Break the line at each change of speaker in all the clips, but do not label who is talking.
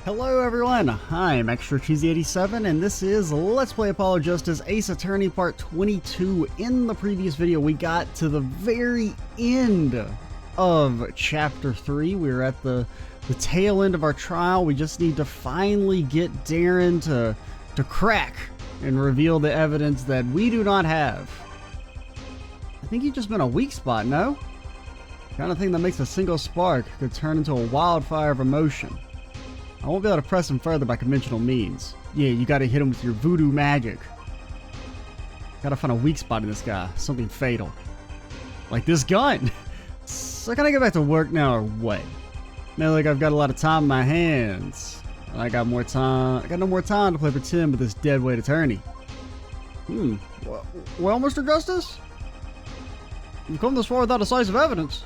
Hello everyone, I'm Extra Cheesy 87 and this is Let's Play Apollo Justice Ace Attorney Part 22. In the previous video we got to the very end of Chapter 3. We were at the tail end of our trial. We just need to finally get Darren to crack and reveal the evidence that we do not have. I think he's just been a weak spot, no? Kind of thing that makes a single spark could turn into a wildfire of emotion. I won't be able to press him further by conventional means. Yeah, you gotta hit him with your voodoo magic. Gotta find a weak spot in this guy. Something fatal. Like this gun! So can I get back to work now or what? Now like I've got a lot of time in my hands. I got more time. I got no more time to play pretend with this deadweight attorney. Well, Mr. Justice? You've come this far without decisive evidence.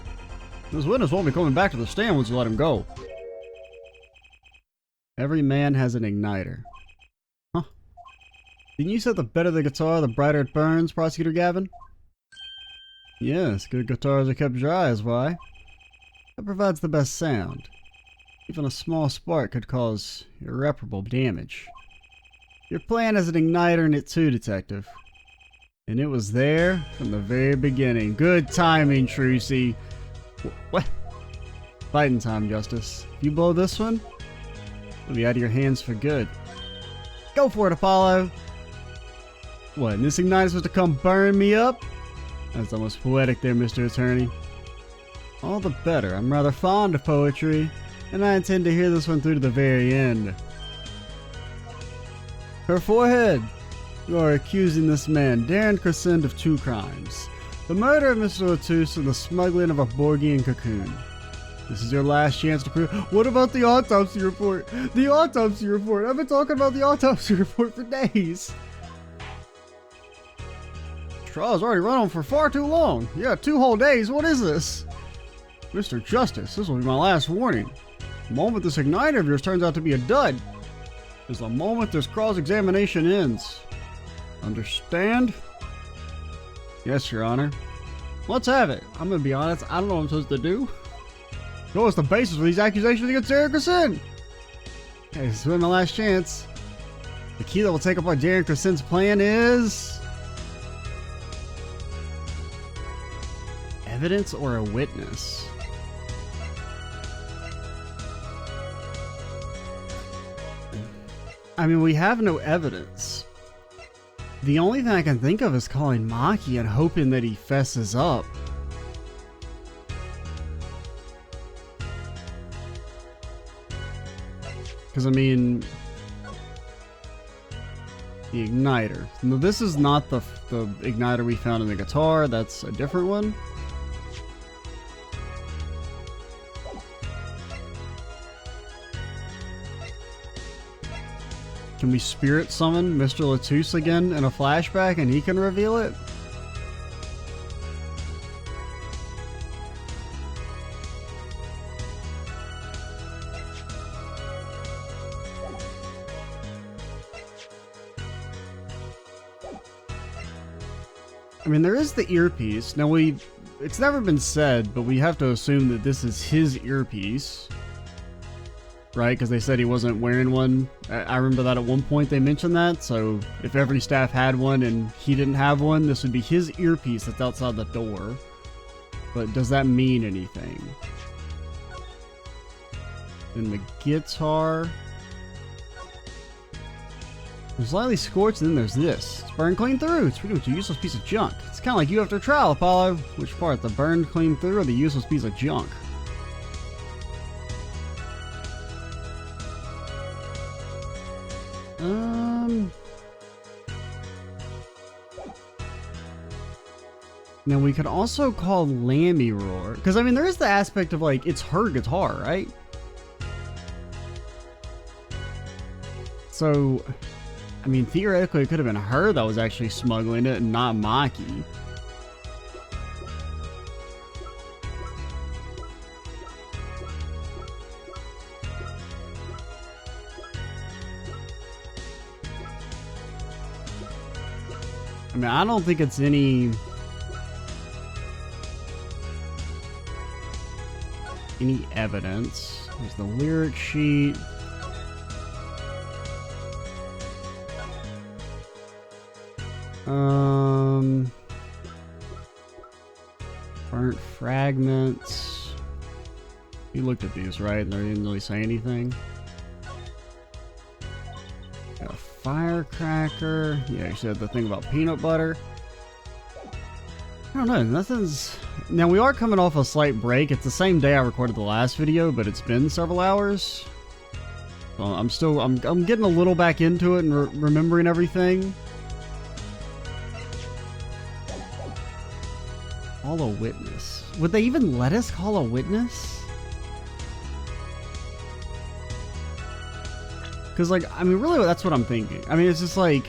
This witness won't be coming back to the stand once you let him go. Every man has an igniter. Huh? Didn't you say the better the guitar, the brighter it burns, Prosecutor Gavin? Yes, good guitars are kept dry is why. That provides the best sound. Even a small spark could cause irreparable damage. Your plan has an igniter in it too, Detective. And it was there from the very beginning. Good timing, Trucy. What? Fighting time, Justice. If you blow this one, it'll be out of your hands for good. Go for it, Apollo! What, and this igniter's supposed to come burn me up? That's almost poetic there, Mr. Attorney. All the better. I'm rather fond of poetry, and I intend to hear this one through to the very end. Her forehead! You are accusing this man, Darren Crescent, of 2 crimes. The murder of Mr. Latouche and the smuggling of a Borgian cocoon. This is your last chance to prove. What about the autopsy report? The autopsy report! I've been talking about the autopsy report for days! This trial's already run on for far too long. Yeah, 2 whole days. What is this? Mr. Justice, this will be my last warning. The moment this igniter of yours turns out to be a dud is the moment this cross-examination ends. Understand? Yes, Your Honor. Let's have it. I'm gonna be honest, I don't know what I'm supposed to do. What's the basis for these accusations against Darren Crescent? Okay, this has been my last chance. The key that will take apart Darren Crescent's plan is evidence or a witness. I mean, we have no evidence. The only thing I can think of is calling Maki and hoping that he fesses up. Because, I mean, the igniter. No, this is not the igniter we found in the guitar. That's a different one. Can we spirit summon Mr. Latouche again in a flashback and he can reveal it? I mean, there is the earpiece. Now it's never been said, but we have to assume that this is his earpiece. Right? Because they said he wasn't wearing one. I remember that at one point they mentioned that. So if every staff had one and he didn't have one, this would be his earpiece that's outside the door. But does that mean anything? Then the guitar. There's slightly scorched, and then there's this. It's burned clean through. It's pretty much a useless piece of junk. It's kind of like you after trial, Apollo. Which part? The burned clean through or the useless piece of junk? Now we could also call Lammy Roar. Because, I mean, there is the aspect of, like, it's her guitar, right? So, I mean, theoretically, it could have been her that was actually smuggling it and not Maki. I mean, I don't think it's any evidence. There's the lyric sheet. Burnt fragments. You looked at these, right? And they didn't really say anything. Got a firecracker. Yeah, you said the thing about peanut butter. I don't know, nothing's... Now, we are coming off a slight break. It's the same day I recorded the last video, but it's been several hours. So I'm getting a little back into it and remembering everything. Call a witness. Would they even let us call a witness? Because, like, I mean, really, that's what I'm thinking. I mean, it's just like...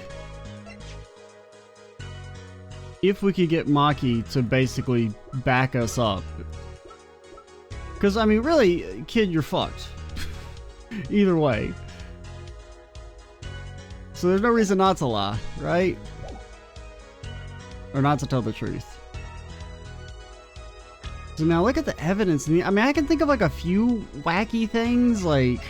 if we could get Maki to basically back us up. Because, I mean, really, kid, you're fucked. Either way. So there's no reason not to lie, right? Or not to tell the truth. So now look at the evidence. I mean, I can think of like a few wacky things, like...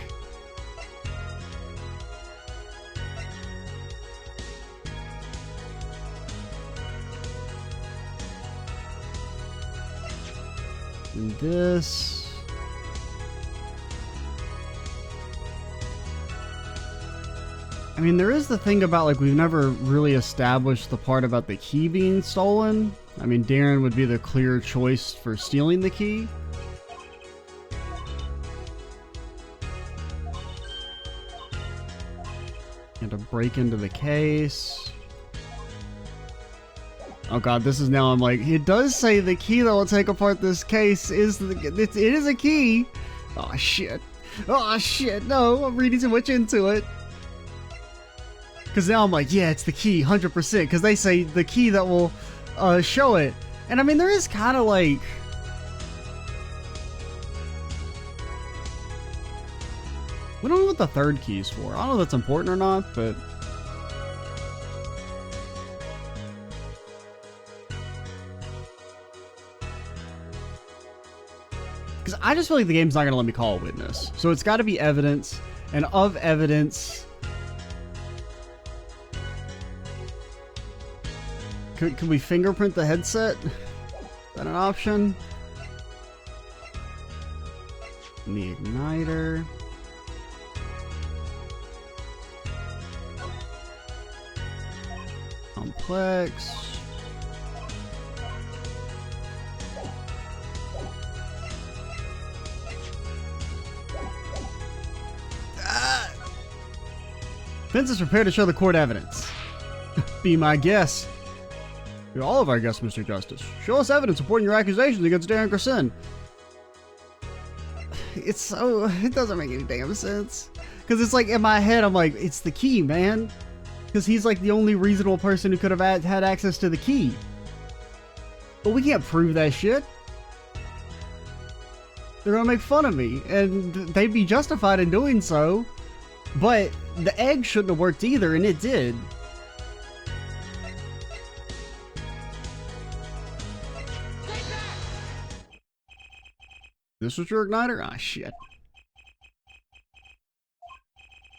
and this... I mean, there is the thing about, like, we've never really established the part about the key being stolen. I mean, Darren would be the clear choice for stealing the key. And to break into the case. Oh god, this is now, I'm like, it does say the key that will take apart this case is, it is a key. Oh shit. Oh shit, no, I'm reading too much into it. Because now I'm like, yeah, it's the key, 100%. Because they say the key that will show it. And I mean, there is kind of like... we don't know what the third key is for. I don't know if that's important or not, but... because I just feel like the game's not going to let me call a witness. So it's got to be evidence. And of evidence... Can we fingerprint the headset? Is that an option? And the igniter. Complex. Ah! Vince is prepared to show the court evidence. Be my guest. You're all of our guests, Mr. Justice. Show us evidence supporting your accusations against Darren Gracin. It's so... it doesn't make any damn sense. Because it's like, in my head, I'm like, it's the key, man. Because he's like the only reasonable person who could have had access to the key. But we can't prove that shit. They're gonna make fun of me. And they'd be justified in doing so. But the egg shouldn't have worked either, and it did. This was your igniter? Ah, shit.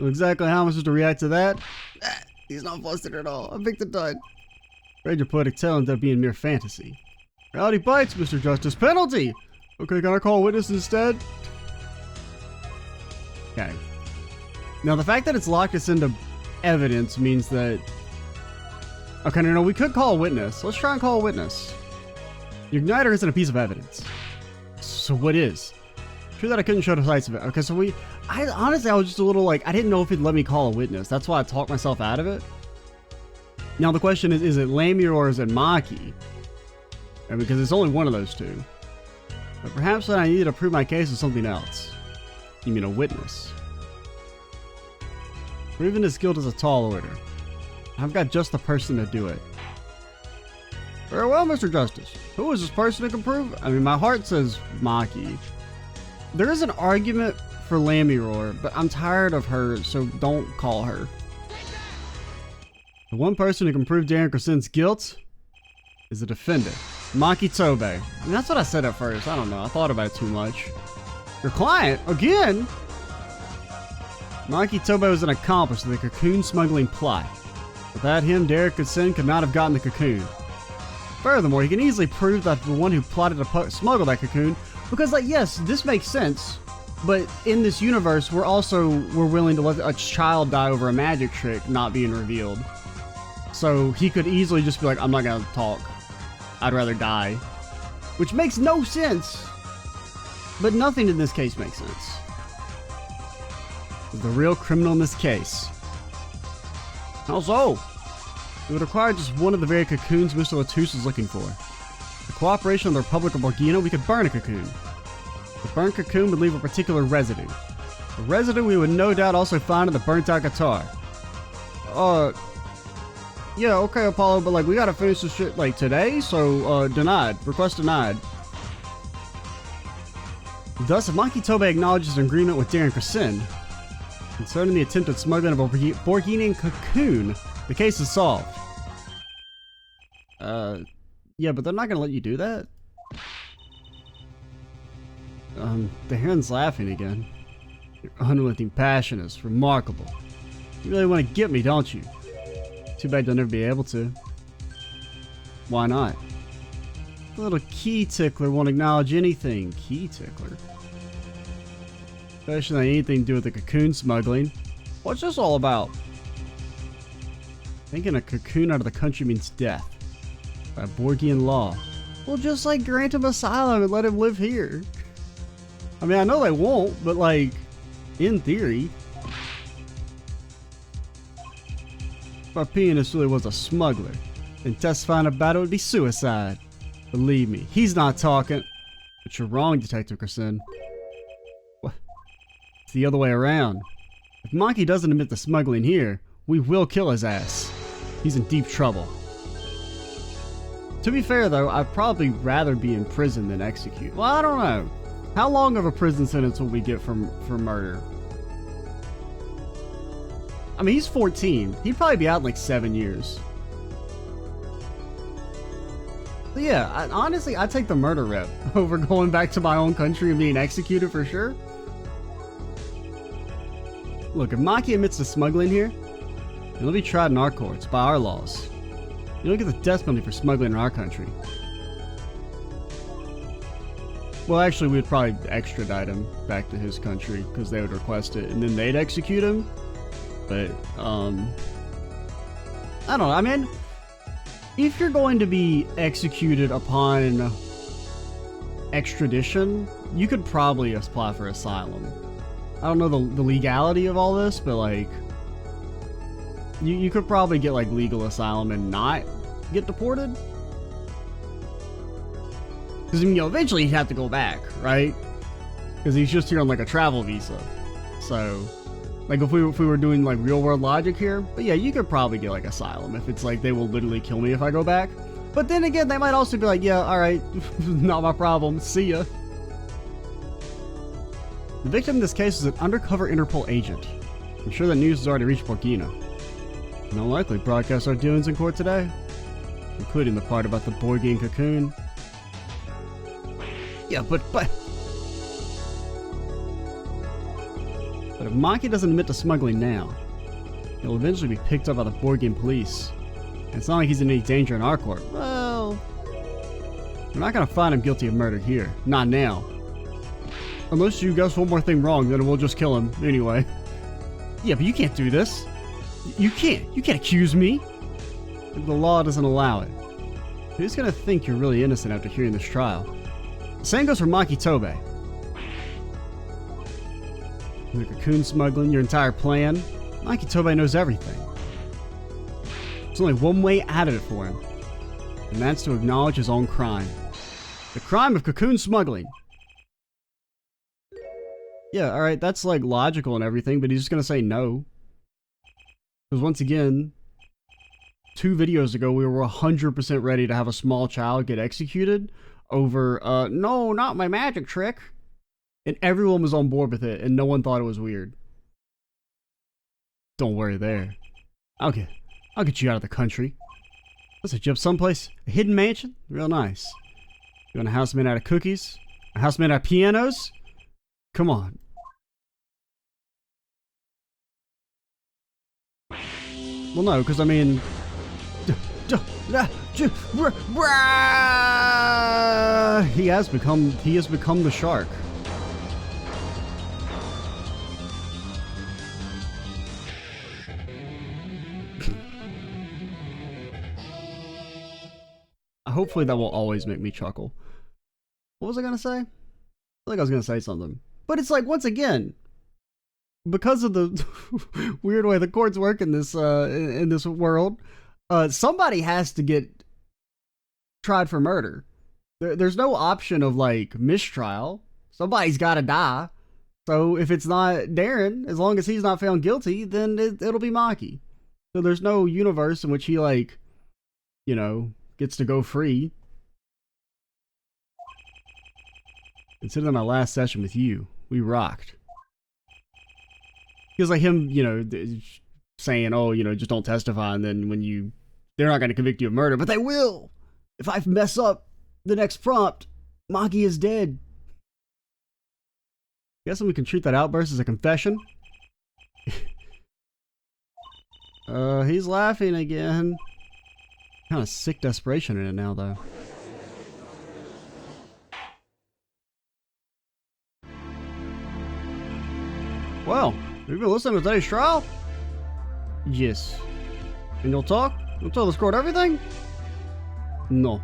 Exactly how am I supposed to react to that? Ah, he's not busted at all. I picked the dud. Afraid your poetic tale ended up being mere fantasy. Reality bites, Mr. Justice. Penalty! Okay, can I call a witness instead? Okay. Now, the fact that it's locked us into evidence means that... okay, no, we could call a witness. Let's try and call a witness. The igniter isn't a piece of evidence. So what is? True that I couldn't show the sights of it. Okay, so honestly, I was just a little like, I didn't know if it'd let me call a witness. That's why I talked myself out of it. Now the question is it Lamir or is it Maki? And because it's only one of those two. But perhaps what I needed to prove my case is something else. You mean a witness? Proving his guilt is a tall order. I've got just the person to do it. Very well, Mr. Justice. Who is this person who can prove? I mean, my heart says Maki. There is an argument for Lamir, but I'm tired of her, so don't call her. The one person who can prove Darren Gracin's guilt is the defendant, Maki Tobe. And that's what I said at first. I don't know. I thought about it too much. Your client? Again? Maki Tobe was an accomplice of the cocoon smuggling plot. Without him, Derek Goodson could not have gotten the cocoon. Furthermore, he can easily prove that the one who plotted to smuggle that cocoon, because, like, yes, this makes sense, but in this universe, we're willing to let a child die over a magic trick not being revealed. So he could easily just be like, I'm not gonna talk. I'd rather die. Which makes no sense. But nothing in this case makes sense. The real criminal in this case. How so? It would require just one of the very cocoons Mr. Latouche is looking for. The cooperation of the Republic of Borgina, we could burn a cocoon. The burnt cocoon would leave a particular residue. A residue we would no doubt also find in the burnt out guitar. Yeah, okay, Apollo, but, like, we gotta finish this shit, like, today, so, denied. Request denied. Thus, if Maki Tobe acknowledges an agreement with Darren Krasin concerning the attempted smuggling of a Borginian cocoon, the case is solved. Yeah, but they're not gonna let you do that? The Heron's laughing again. Your unrelenting passion is remarkable. You really want to get me, don't you? Too bad you'll never be able to. Why not? The little key tickler won't acknowledge anything. Key tickler? Especially not anything to do with the cocoon smuggling. What's this all about? Thinking a cocoon out of the country means death. By Borgian law. Well, just, like, grant him asylum and let him live here. I mean, I know they won't, but, like, in theory. If our pianist really was a smuggler, then testifying about it would be suicide. Believe me, he's not talking. But you're wrong, Detective Krasin. What? It's the other way around. If Maki doesn't admit the smuggling here, we will kill his ass. He's in deep trouble. To be fair, though, I'd probably rather be in prison than executed. Well, I don't know. How long of a prison sentence will we get for murder? I mean, he's 14. He'd probably be out in like 7 years. So yeah, honestly, I'd take the murder rep over going back to my own country and being executed for sure. Look, if Maki admits to smuggling here, he'll be tried in our courts by our laws. You don't get the death penalty for smuggling in our country. Well, actually, we'd probably extradite him back to his country because they would request it, and then they'd execute him. But, I don't know. I mean, if you're going to be executed upon extradition, you could probably apply for asylum. I don't know the legality of all this, but, like, you could probably get, like, legal asylum and not get deported. Because, you know, eventually he'd have to go back, right? Because he's just here on, like, a travel visa. So, like, if we were doing, like, real-world logic here, but yeah, you could probably get, like, asylum if it's, like, they will literally kill me if I go back. But then again, they might also be like, yeah, alright, not my problem, see ya. The victim in this case is an undercover Interpol agent. I'm sure the news has already reached Borgina. And they'll likely broadcast our doings in court today, including the part about the Borgian cocoon. Yeah, but if Maki doesn't admit to smuggling now, he'll eventually be picked up by the Borgian police. And it's not like he's in any danger in our court. Well, we're not gonna find him guilty of murder here. Not now. Unless you guess one more thing wrong, then we'll just kill him anyway. Yeah, but you can't do this. You can't accuse me. The law doesn't allow it. Who's gonna think you're really innocent after hearing this trial? Same goes for Maki Tobe. The cocoon smuggling, your entire plan. Maki Tobe knows everything. There's only one way out of it for him, and that's to acknowledge his own crime. The crime of cocoon smuggling. Yeah, alright, that's like logical and everything, but he's just gonna say no. Because once again, 2 videos ago we were 100% ready to have a small child get executed over, no, not my magic trick. And everyone was on board with it, and no one thought it was weird. Don't worry there. I'll get you out of the country. What's it, you have someplace? A hidden mansion? Real nice. You want a house made out of cookies? A house made out of pianos? Come on. Well, no, because I mean, he has become the shark. Hopefully that will always make me chuckle. What was I gonna say? I feel like I was gonna say something, but it's like, once again, because of the weird way the courts work in this world, somebody has to get tried for murder. There's no option of like mistrial. Somebody's got to die. So if it's not Darren, as long as he's not found guilty, then it'll be Maki. So there's no universe in which he, like, you know, gets to go free. Considering my last session with you, we rocked. Feels like him, you know, saying, oh, you know, just don't testify, and then when they're not going to convict you of murder, but they will! If I mess up the next prompt, Maki is dead. Guessing we can treat that outburst as a confession? He's laughing again. Kind of sick desperation in it now, though. Well, have you been listening to today's trial? Yes. And you'll talk? You'll tell the court everything? No.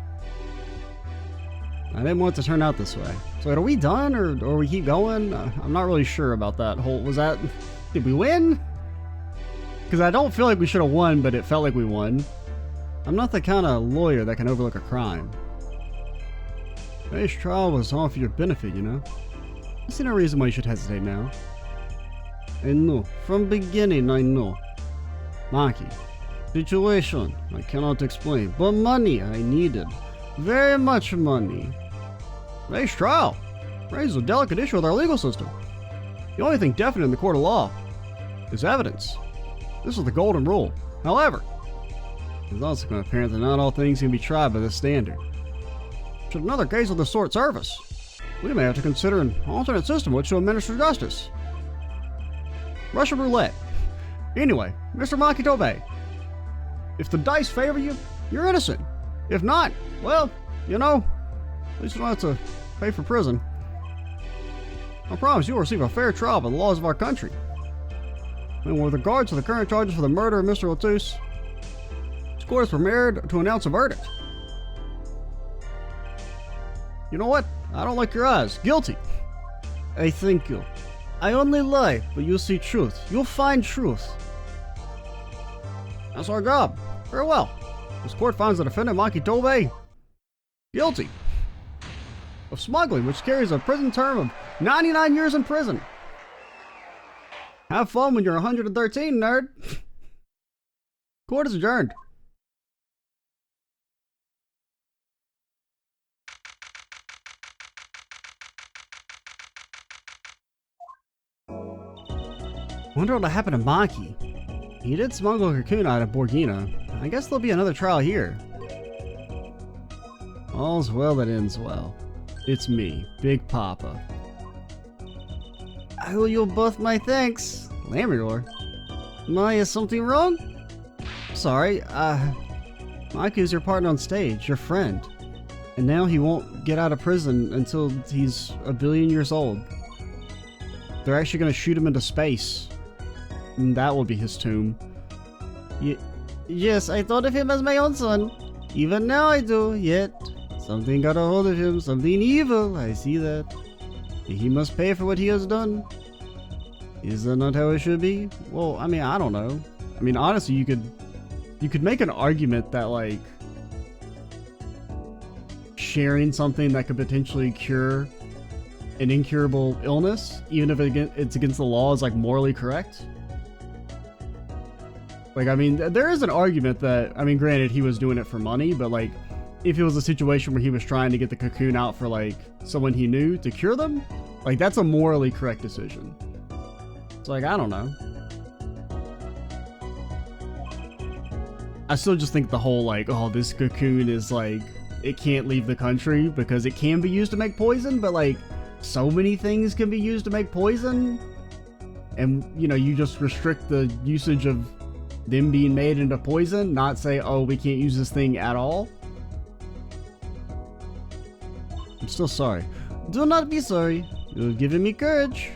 I didn't want it to turn out this way. So are we done, or we keep going? I'm not really sure about that whole... Did we win? Because I don't feel like we should have won, but it felt like we won. I'm not the kind of lawyer that can overlook a crime. Today's trial was all for your benefit, you know? I see no reason why you should hesitate now. I know. From beginning, I know. Maki. Situation, I cannot explain. But money, I needed. Very much money. Today's trial raises a delicate issue with our legal system. The only thing definite in the court of law is evidence. This is the golden rule. However, it's also going to apparent that not all things can be tried by this standard. Should another case of the sort surface, we may have to consider an alternate system which to administer justice. Russian roulette. Anyway, Mr. Maki Tobe, if the dice favor you, you're innocent. If not, well, you know, at least you don't have to pay for prison. I promise you will receive a fair trial by the laws of our country. And with regard to the current charges for the murder of Mr. Latus, this court is prepared to announce a verdict. You know what? I don't like your eyes. Guilty. I thank you. I only lie, but you see truth. You'll find truth. That's our job. Very well. This court finds the defendant, Maki Tobe, guilty of smuggling, which carries a prison term of 99 years in prison. Have fun when you're 113, nerd. Court is adjourned. Wonder what'll happen to Maki. He did smuggle a cocoon out of Borgina. I guess there'll be another trial here. All's well that ends well. It's me, Big Papa. I owe you both my thanks, Labrador. Is something wrong? Sorry, Maki's your partner on stage, your friend. And now he won't get out of prison until he's 1 billion years old. They're actually gonna shoot him into space. And that will be his tomb. Yes, I thought of him as my own son. Even now I do, yet something got a hold of him, something evil, I see that. He must pay for what he has done. Is that not how it should be? Well, I mean, I don't know. I mean, honestly, you could make an argument that, like, sharing something that could potentially cure an incurable illness, even if it's against the law, is, like, morally correct. Like, I mean, there is an argument that, I mean, granted, he was doing it for money, but, like, if it was a situation where he was trying to get the cocoon out for, like, someone he knew to cure them, like, that's a morally correct decision. It's like, I don't know. I still just think the whole, like, oh, this cocoon is, like, it can't leave the country because it can be used to make poison, but, like, so many things can be used to make poison. And, you know, you just restrict the usage of them being made into poison, not say, oh, we can't use this thing at all. I'm still sorry. Do not be sorry. You have given me courage.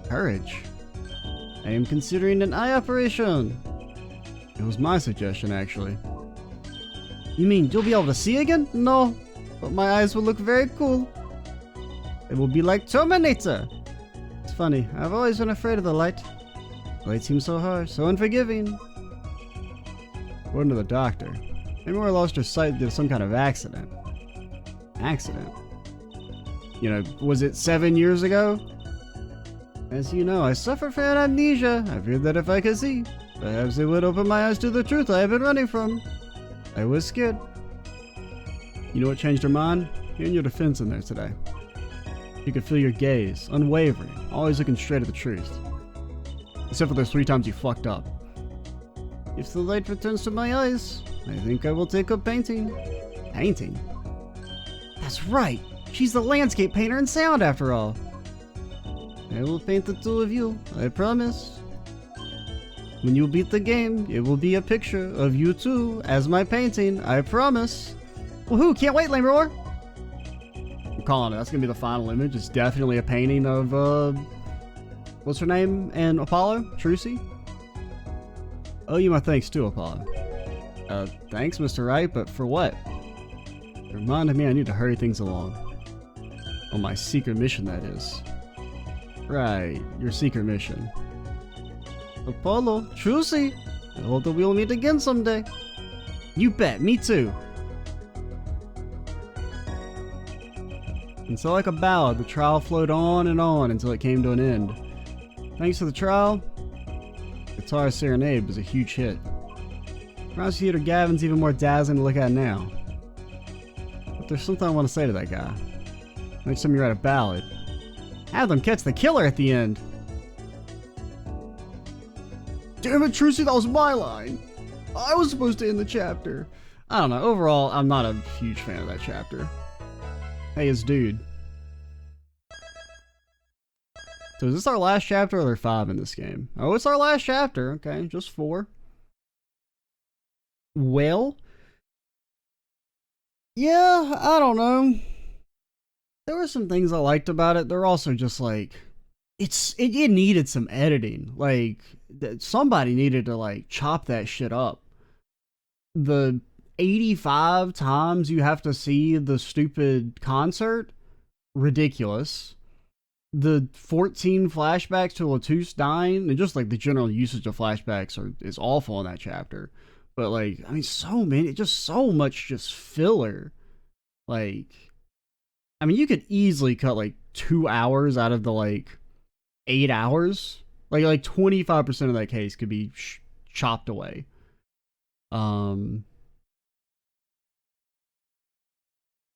Courage? I am considering an eye operation. It was my suggestion, actually. You mean you'll be able to see again? No, but my eyes will look very cool. It will be like Terminator. It's funny, I've always been afraid of the light. The light seems so harsh, so unforgiving. According to the doctor, Amora lost her sight due to some kind of accident. Accident? You know, was it 7 years ago? As you know, I suffer from amnesia. I feared that if I could see, perhaps it would open my eyes to the truth I have been running from. I was scared. You know what changed her mind? Hearing your defense in there today. You could feel your gaze, unwavering, always looking straight at the truth. Except for those 3 times you fucked up. If the light returns to my eyes, I think I will take up painting. Painting? That's right! She's the landscape painter in sound after all! I will paint the 2 of you, I promise. When you beat the game, it will be a picture of you 2 as my painting, I promise. Woohoo! Can't wait, Lamroar! I'm calling it. That's gonna be the final image. It's definitely a painting of, what's her name? And Apollo? Trucy? Oh, you my thanks too, Apollo. Thanks, Mr. Wright, but for what? It reminded me I need to hurry things along. On my secret mission, that is. Right, your secret mission. Apollo, Trucy, I hope that we'll meet again someday. You bet, me too. And so like a ballad, the trial flowed on and on until it came to an end. Thanks to the trial, Guitar Serenade was a huge hit. Prosecutor Gavin's even more dazzling to look at now. But there's something I want to say to that guy. Next time you write a ballad, have them catch the killer at the end. Damn it, Trucy, that was my line. I was supposed to end the chapter. I don't know, overall, I'm not a huge fan of that chapter. Hey, it's dude. So is this our last chapter or are there 5 in this game? Oh, it's our last chapter. Okay, just 4. Well, yeah, I don't know. There were some things I liked about it. They're also just like, it needed some editing. Like, somebody needed to like chop that shit up. The 85 times you have to see the stupid concert, ridiculous. The 14 flashbacks to Latouche dying, and just like the general usage of flashbacks is awful in that chapter. But like, I mean, so many, just so much just filler. Like, I mean, you could easily cut like 2 hours out of the like 8 hours. Like 25% of that case could be chopped away. Trying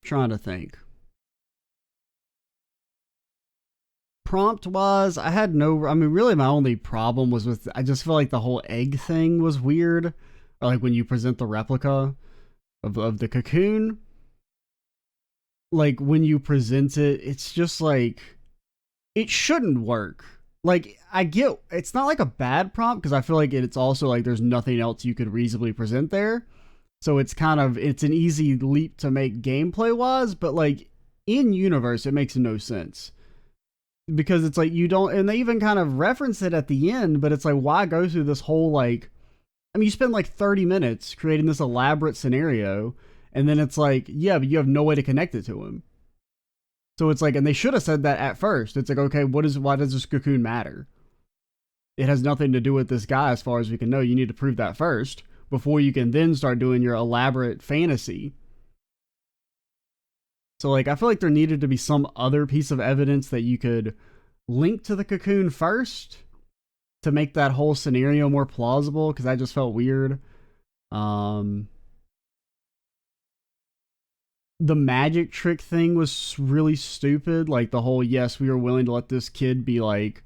to think. Prompt wise, I had no, I mean, really my only problem was with, I just feel like the whole egg thing was weird. Or like when you present the replica of the cocoon. Like when you present it, it's just like, it shouldn't work. Like, I get, it's not like a bad prompt, because I feel like it's also like there's nothing else you could reasonably present there. So it's kind of, it's an easy leap to make gameplay wise, but like in universe, it makes no sense. Because it's like you don't, and they even kind of reference it at the end, but it's like, why go through this whole like, I mean, you spend like 30 minutes creating this elaborate scenario, and then it's like, yeah, but you have no way to connect it to him. So it's like, and they should have said that at first. It's like, okay, why does this cocoon matter? It has nothing to do with this guy as far as we can know. You need to prove that first before you can then start doing your elaborate fantasy. So like, I feel like there needed to be some other piece of evidence that you could link to the cocoon first to make that whole scenario more plausible, because that just felt weird. The magic trick thing was really stupid. Like the whole, yes, we are willing to let this kid be like,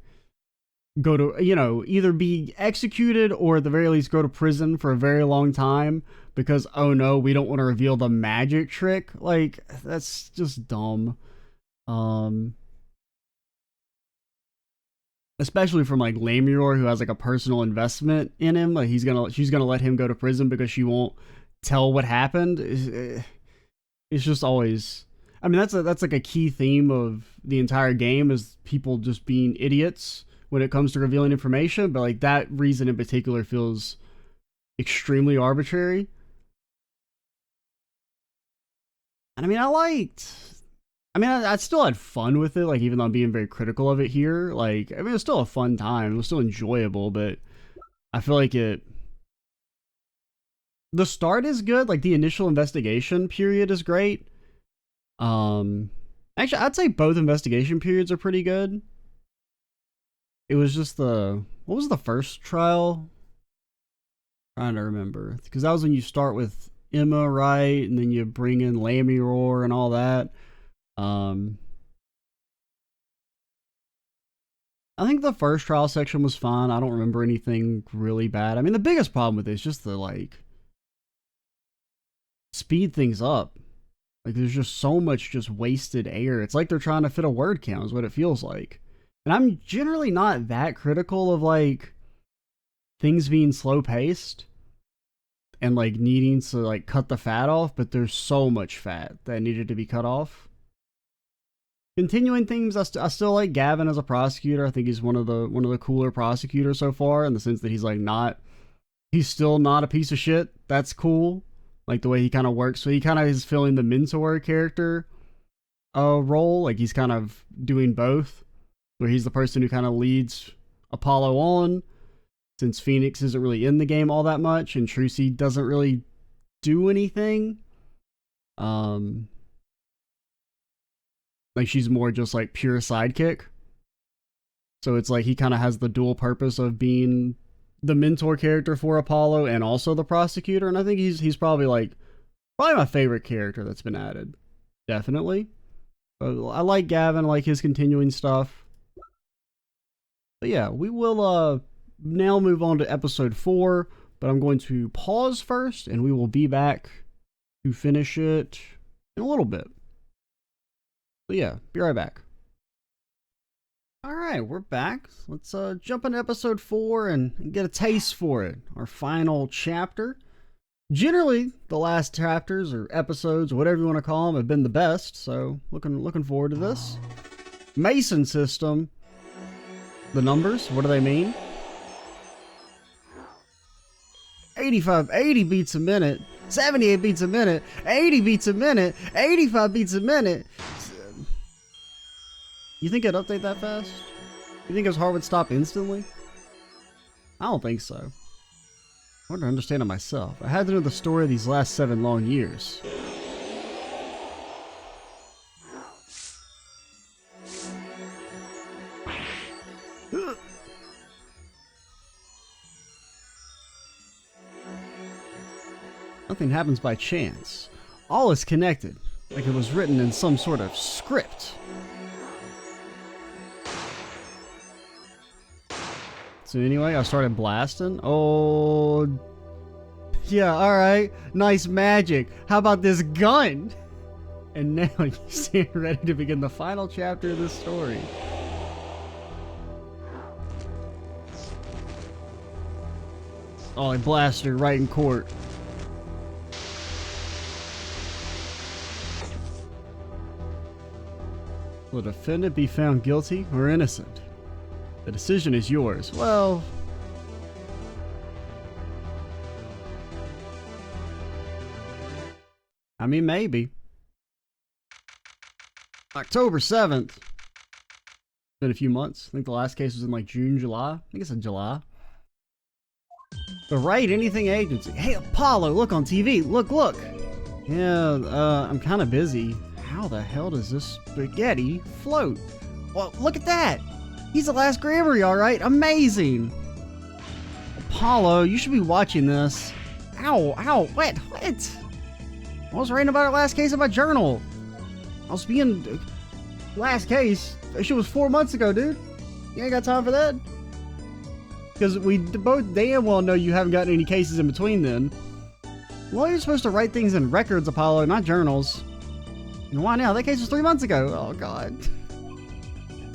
go to, you know, either be executed or at the very least go to prison for a very long time because, oh no, we don't want to reveal the magic trick. Like, that's just dumb. especially from like Lamrior, who has like a personal investment in him. Like she's gonna let him go to prison because she won't tell what happened. It's just always. I mean, that's like a key theme of the entire game, is people just being idiots when it comes to revealing information. But like that reason in particular feels extremely arbitrary. And I mean, I still had fun with it, like, even though I'm being very critical of it here. Like, I mean, it was still a fun time. It was still enjoyable, but I feel like the start is good. Like, the initial investigation period is great. Actually, I'd say both investigation periods are pretty good. It was just what was the first trial? I'm trying to remember. Because that was when you start with Emma, right? And then you bring in Lamrior and all that. I think the first trial section was fine. I don't remember anything really bad. I mean, the biggest problem with it is just the, like, speed things up. Like, there's just so much just wasted air. It's like they're trying to fit a word count is what it feels like. And I'm generally not that critical of, like, things being slow paced and, like, needing to, like, cut the fat off, but there's so much fat that needed to be cut off. Continuing themes, I still like Gavin as a prosecutor. I think he's one of the cooler prosecutors so far, in the sense that he's still not a piece of shit. That's cool. Like the way he kind of works. So he kind of is filling the mentor character role. Like he's kind of doing both, where he's the person who kind of leads Apollo on, since Phoenix isn't really in the game all that much, and Trucy doesn't really do anything. Like she's more just like pure sidekick. So it's like he kind of has the dual purpose of being the mentor character for Apollo and also the prosecutor. And I think he's probably my favorite character that's been added. Definitely. But I like Gavin, I like his continuing stuff. But yeah, we will now move on to episode 4. But I'm going to pause first, and we will be back to finish it in a little bit. So yeah, be right back. Alright, we're back. Let's jump into episode 4 and get a taste for it. Our final chapter. Generally, the last chapters or episodes, or whatever you want to call them, have been the best, so looking forward to this. Mason system. The numbers, what do they mean? 80 beats a minute, 78 beats a minute, 80 beats a minute, 85 beats a minute. You think it'd update that fast? You think his heart would stop instantly? I don't think so. I want to understand it myself. I had to know the story of these last 7 long years. Nothing happens by chance. All is connected, like it was written in some sort of script. So anyway, I started blasting. Oh, yeah, alright. Nice magic. How about this gun? And now you stand ready to begin the final chapter of this story. Oh, I blasted her right in court. Will the defendant be found guilty or innocent? The decision is yours. Well, I mean, maybe. October 7th. It's been a few months. I think the last case was in like June, July. I think it's in July. The Right Anything Agency. Hey, Apollo, look on TV. Look. Yeah, I'm kind of busy. How the hell does this spaghetti float? Well, look at that. He's the last Gremory, alright? Amazing! Apollo, you should be watching this. Ow, what? I was writing about our last case in my journal. I was being... Last case? That shit was 4 months ago, dude. You ain't got time for that? Because we both damn well know you haven't gotten any cases in between then. Well, you're supposed to write things in records, Apollo, not journals. And why now? That case was 3 months ago. Oh, God.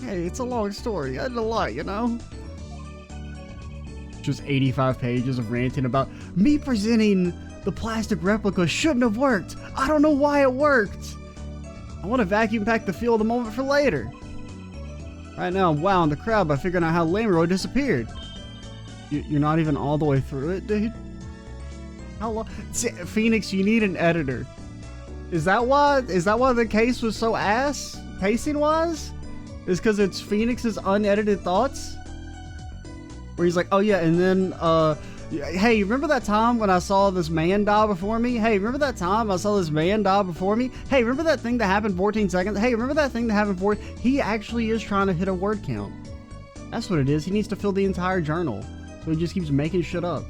Hey, it's a long story. I did a lot, you know? Just 85 pages of ranting about me presenting the plastic replica shouldn't have worked. I don't know why it worked. I want to vacuum pack the feel of the moment for later. Right now, I'm wowing the crowd by figuring out how Lemuroid disappeared. You're not even all the way through it, dude? How long? Phoenix, you need an editor. Is that why the case was so ass, pacing-wise? Is because it's Phoenix's unedited thoughts? Where he's like, oh yeah, and then, hey, remember that time when I saw this man die before me? Hey, remember that time I saw this man die before me? Hey, remember that thing that happened 14 seconds? Hey, remember that thing that happened He actually is trying to hit a word count. That's what it is. He needs to fill the entire journal. So he just keeps making shit up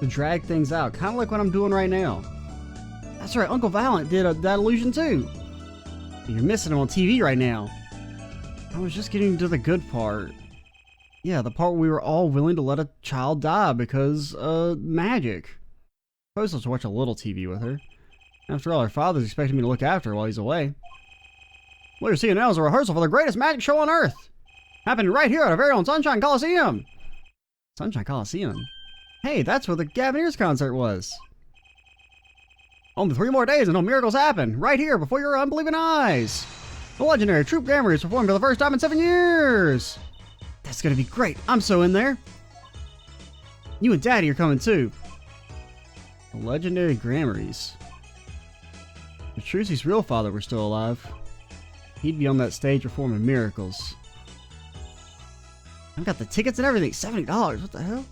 to drag things out. Kind of like what I'm doing right now. That's right, Uncle Violent did that illusion too. You're missing him on TV right now. I was just getting to the good part. Yeah, the part where we were all willing to let a child die because, magic. I was supposed to watch a little TV with her. After all, her father's expecting me to look after her while he's away. What you're seeing now is a rehearsal for the greatest magic show on Earth. Happening right here at our very own Sunshine Coliseum. Sunshine Coliseum? Hey, that's where the Gavineers concert was. Only 3 more days until miracles happen. Right here before your unbelieving eyes. The legendary Troop Grammar is performing for the first time in 7 years. That's gonna be great. I'm so in there. You and Daddy are coming too. The legendary Grammarys. If Trucy's real father were still alive, he'd be on that stage performing miracles. I've got the tickets and everything. $70. What the hell?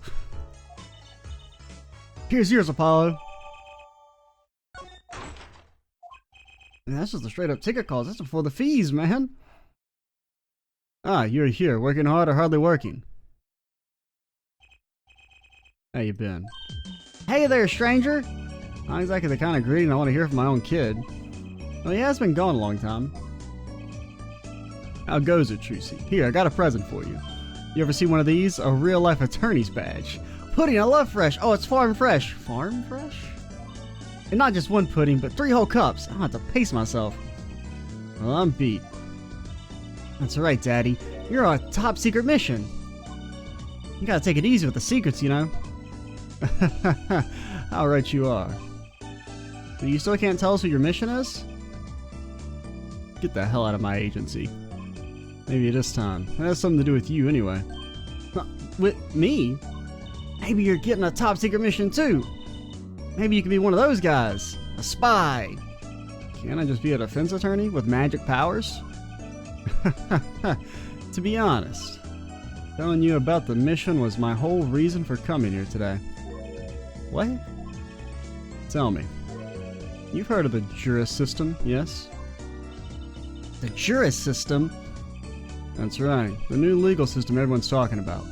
Here's yours, Apollo. Man, that's just a straight up ticket cost. That's before the fees, man. Ah, you're here, working hard or hardly working? How you been? Hey there, stranger! Not exactly the kind of greeting I want to hear from my own kid. Well, he has been gone a long time. How goes it, Trucy? Here, I got a present for you. You ever see one of these? A real-life attorney's badge. Pudding, I love fresh. Oh, it's farm fresh. Farm fresh? And not just one pudding, but 3 whole cups. I'll have to pace myself. Well, I'm beat. That's right, Daddy. You're on a top secret mission. You gotta take it easy with the secrets, you know. How right you are. But you still can't tell us what your mission is? Get the hell out of my agency. Maybe this time. It has something to do with you anyway. With me? Maybe you're getting a top secret mission too. Maybe you could be one of those guys. A spy. Can't I just be a defense attorney with magic powers? To be honest, telling you about the mission was my whole reason for coming here today. What? Tell me. You've heard of the Juris system, yes? The Juris system? That's right. The new legal system everyone's talking about.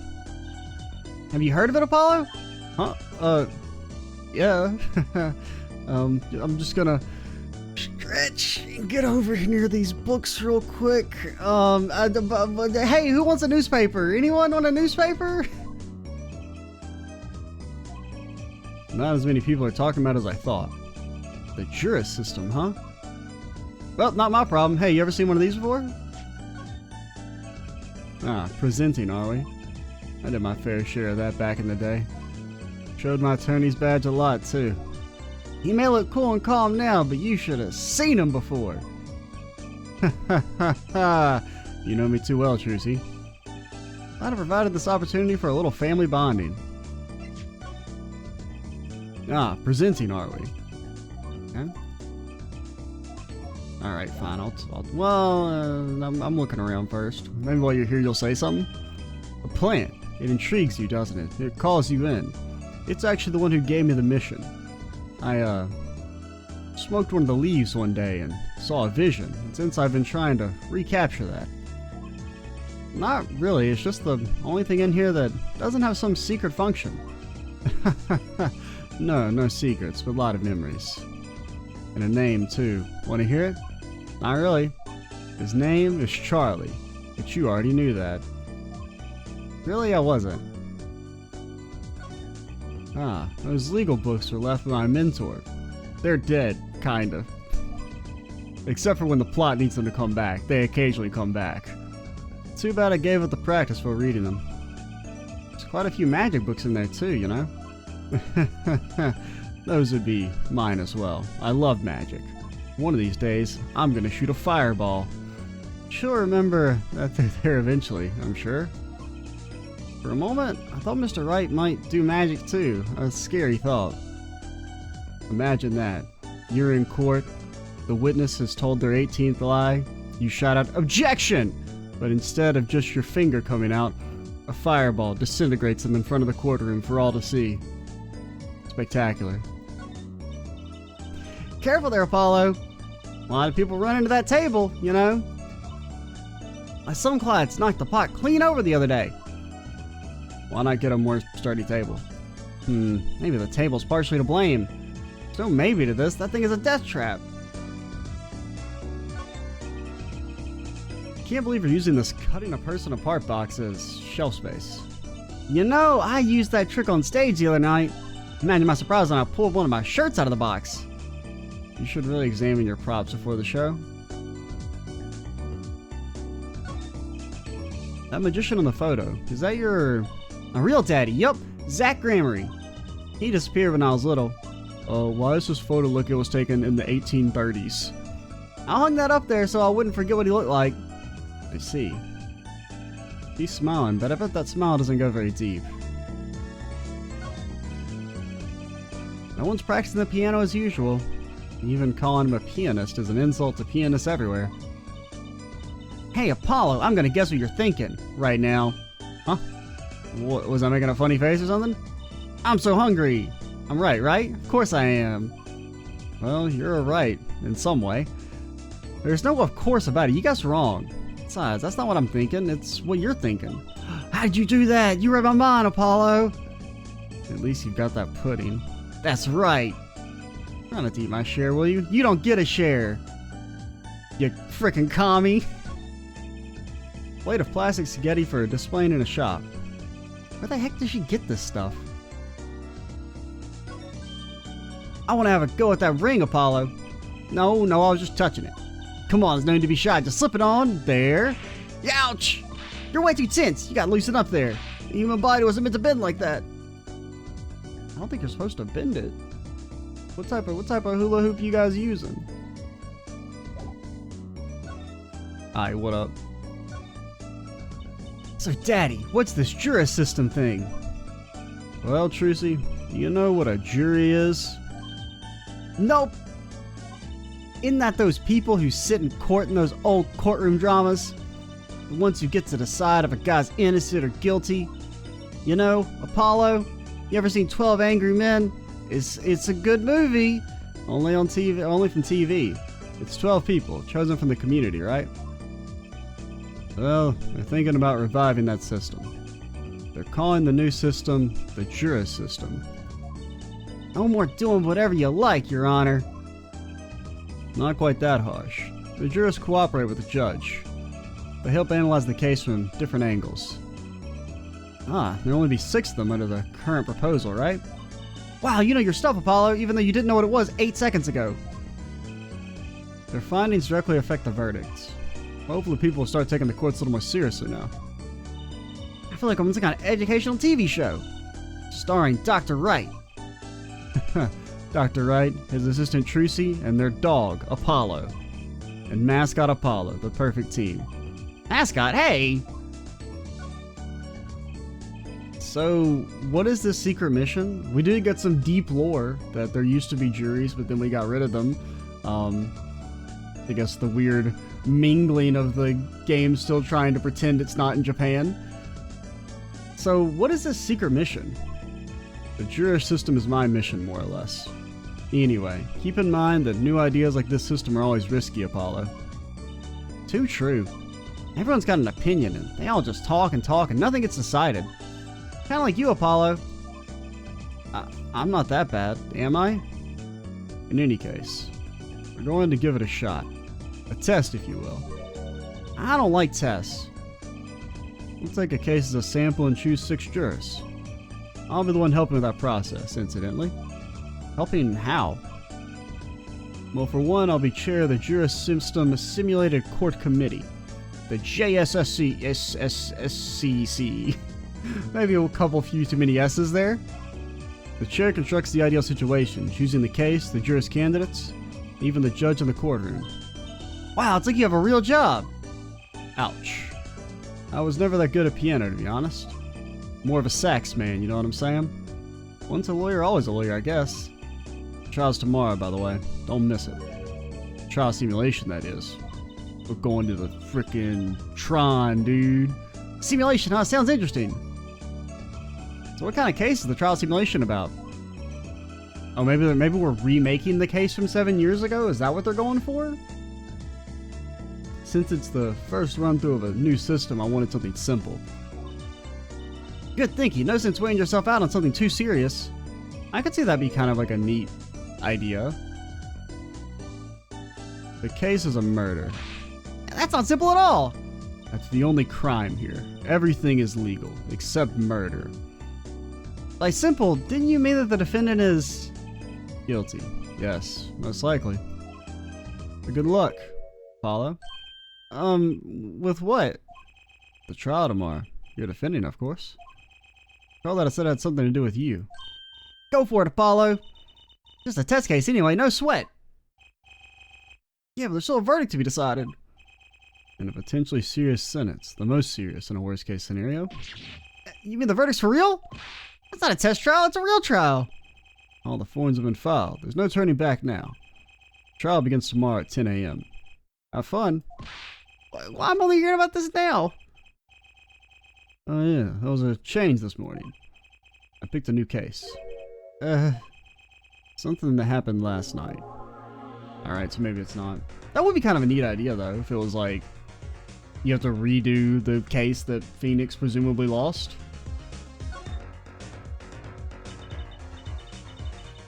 Have you heard of it, Apollo? Huh? Yeah. I'm just gonna stretch and get over near these books real quick. Hey, who wants a newspaper? Anyone want a newspaper? Not as many people are talking about as I thought. The Juris system, huh? Well, not my problem. Hey, you ever seen one of these before? Ah, presenting, are we? I did my fair share of that back in the day. Showed my attorney's badge a lot, too. He may look cool and calm now, but you should have seen him before. Ha ha ha! You know me too well, Trucy. I'd have provided this opportunity for a little family bonding. Ah, presenting, are we? Okay. Alright, fine. I'm looking around first. Maybe while you're here you'll say something? A plant. It intrigues you, doesn't it? It calls you in. It's actually the one who gave me the mission. I, smoked one of the leaves one day and saw a vision, and since I've been trying to recapture that. Not really, it's just the only thing in here that doesn't have some secret function. No secrets, but a lot of memories. And a name, too. Want to hear it? Not really. His name is Charlie, but you already knew that. Really, I wasn't. Ah, those legal books were left by my mentor. They're dead, kind of. Except for when the plot needs them to come back. They occasionally come back. Too bad I gave up the practice for reading them. There's quite a few magic books in there too, you know? Those would be mine as well. I love magic. One of these days, I'm gonna shoot a fireball. She'll remember that they're there eventually, I'm sure. For a moment, I thought Mr. Wright might do magic too. A scary thought. Imagine that. You're in court, the witness has told their 18th lie, you shout out, "Objection!" But instead of just your finger coming out, a fireball disintegrates them in front of the courtroom for all to see. Spectacular. Careful there, Apollo. A lot of people run into that table, you know. My Sunclads knocked the pot clean over the other day. Why not get a more sturdy table? Maybe the table's partially to blame. There's no maybe to this. That thing is a death trap. Can't believe you're using this cutting a person apart box as shelf space. You know, I used that trick on stage the other night. Imagine my surprise when I pulled one of my shirts out of the box. You should really examine your props before the show. That magician on the photo, is that your... a real daddy? Yup, Zach Gramery. He disappeared when I was little. Why does this photo look it was taken in the 1830s? I hung that up there so I wouldn't forget what he looked like. I see. He's smiling, but I bet that smile doesn't go very deep. No one's practicing the piano as usual. Even calling him a pianist is an insult to pianists everywhere. Hey, Apollo, I'm gonna guess what you're thinking right now. Huh? What, was I making a funny face or something? I'm so hungry. I'm right? Of course I am. Well, you're right, in some way. There's no of course about it. You guys are wrong. Besides, that's not what I'm thinking. It's what you're thinking. How'd you do that? You read my mind, Apollo. At least you've got that pudding. That's right. Try not to eat my share, will you? You don't get a share. You frickin' commie. Plate of plastic spaghetti for displaying in a shop. Where the heck did she get this stuff? I want to have a go at that ring, Apollo. No, I was just touching it. Come on, there's no need to be shy. Just slip it on. There. Ouch! You're way too tense. You got loosened up there. The human body wasn't meant to bend like that. I don't think you're supposed to bend it. What type of hula hoop you guys using? Alright, what up? So, Daddy, what's this jury system thing? Well, Trucy, do you know what a jury is? Nope. Isn't that those people who sit in court in those old courtroom dramas? The ones who get to decide if a guy's innocent or guilty? You know, Apollo, you ever seen 12 Angry Men? It's a good movie. Only on TV, only from TV. It's 12 people, chosen from the community, right? Well, they're thinking about reviving that system. They're calling the new system the Juris system. No more doing whatever you like, Your Honor. Not quite that harsh. The jurors cooperate with the judge. They help analyze the case from different angles. There'll only be 6 of them under the current proposal, right? Wow, you know your stuff, Apollo, even though you didn't know what it was 8 seconds ago. Their findings directly affect the verdicts. Hopefully people will start taking the courts a little more seriously now. I feel like I'm on some kind of educational TV show. Starring Dr. Wright. Dr. Wright, his assistant Trucy, and their dog, Apollo. And mascot Apollo, the perfect team. Mascot, hey! So, what is this secret mission? We did get some deep lore that there used to be juries, but then we got rid of them. I guess the weird mingling of the game still trying to pretend it's not in Japan. So, what is this secret mission? The jury system is my mission, more or less. Anyway, keep in mind that new ideas like this system are always risky, Apollo. Too true. Everyone's got an opinion, and they all just talk and nothing gets decided. Kinda like you, Apollo. I'm not that bad, am I? In any case, we're going to give it a shot. A test, if you will. I don't like tests. We'll take a case as a sample and choose 6 jurors. I'll be the one helping with that process, incidentally. Helping how? Well, for one, I'll be chair of the Juris System Simulated Court Committee. The JSSC. Maybe a couple few too many S's there. The chair constructs the ideal situation, choosing the case, the jurist candidates, even the judge in the courtroom. Wow, it's like you have a real job. Ouch. I was never that good at piano, to be honest. More of a sax man, you know what I'm saying? Once a lawyer, always a lawyer, I guess. Trial's tomorrow, by the way. Don't miss it. Trial simulation, that is. We're going to the frickin' Tron, dude. Simulation, huh? Sounds interesting. So what kind of case is the trial simulation about? Oh, maybe we're remaking the case from 7 years ago? Is that what they're going for? Since it's the first run-through of a new system, I wanted something simple. Good thinking. No sense weighing yourself out on something too serious. I could see that be kind of like a neat idea. The case is a murder. That's not simple at all! That's the only crime here. Everything is legal, except murder. By simple, didn't you mean that the defendant is... guilty? Yes, most likely. But good luck, Apollo. With what? The trial tomorrow. You're defending, of course. All that I said had something to do with you. Go for it, Apollo! Just a test case anyway, no sweat! Yeah, but there's still a verdict to be decided. And a potentially serious sentence. The most serious in a worst case scenario. You mean the verdict's for real? That's not a test trial, it's a real trial! All the forms have been filed. There's no turning back now. Trial begins tomorrow at 10 a.m. Have fun. Why am I only hearing about this now? Oh yeah, there was a change this morning. I picked a new case. Something that happened last night. Alright, so maybe it's not. That would be kind of a neat idea though, if it was like, you have to redo the case that Phoenix presumably lost.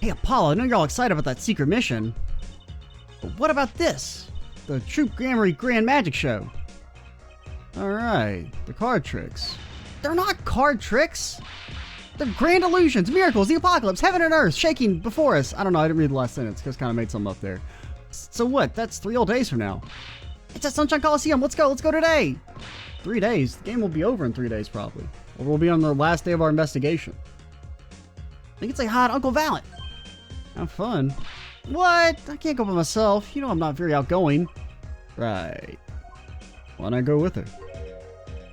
Hey Apollo, I know you're all excited about that secret mission. But what about this? The Troop Gramarye Grand Magic Show. Alright, the card tricks. They're not card tricks! They're grand illusions, miracles, the apocalypse, heaven and earth shaking before us. I don't know, I didn't read the last sentence, just kind of made something up there. So what? That's 3 whole days from now. It's at Sunshine Coliseum, let's go today! 3 days? The game will be over in 3 days probably. Or we'll be on the last day of our investigation. I think it's like, hi, Uncle Valent. Have fun. What? I can't go by myself. You know I'm not very outgoing. Right. Why not go with her?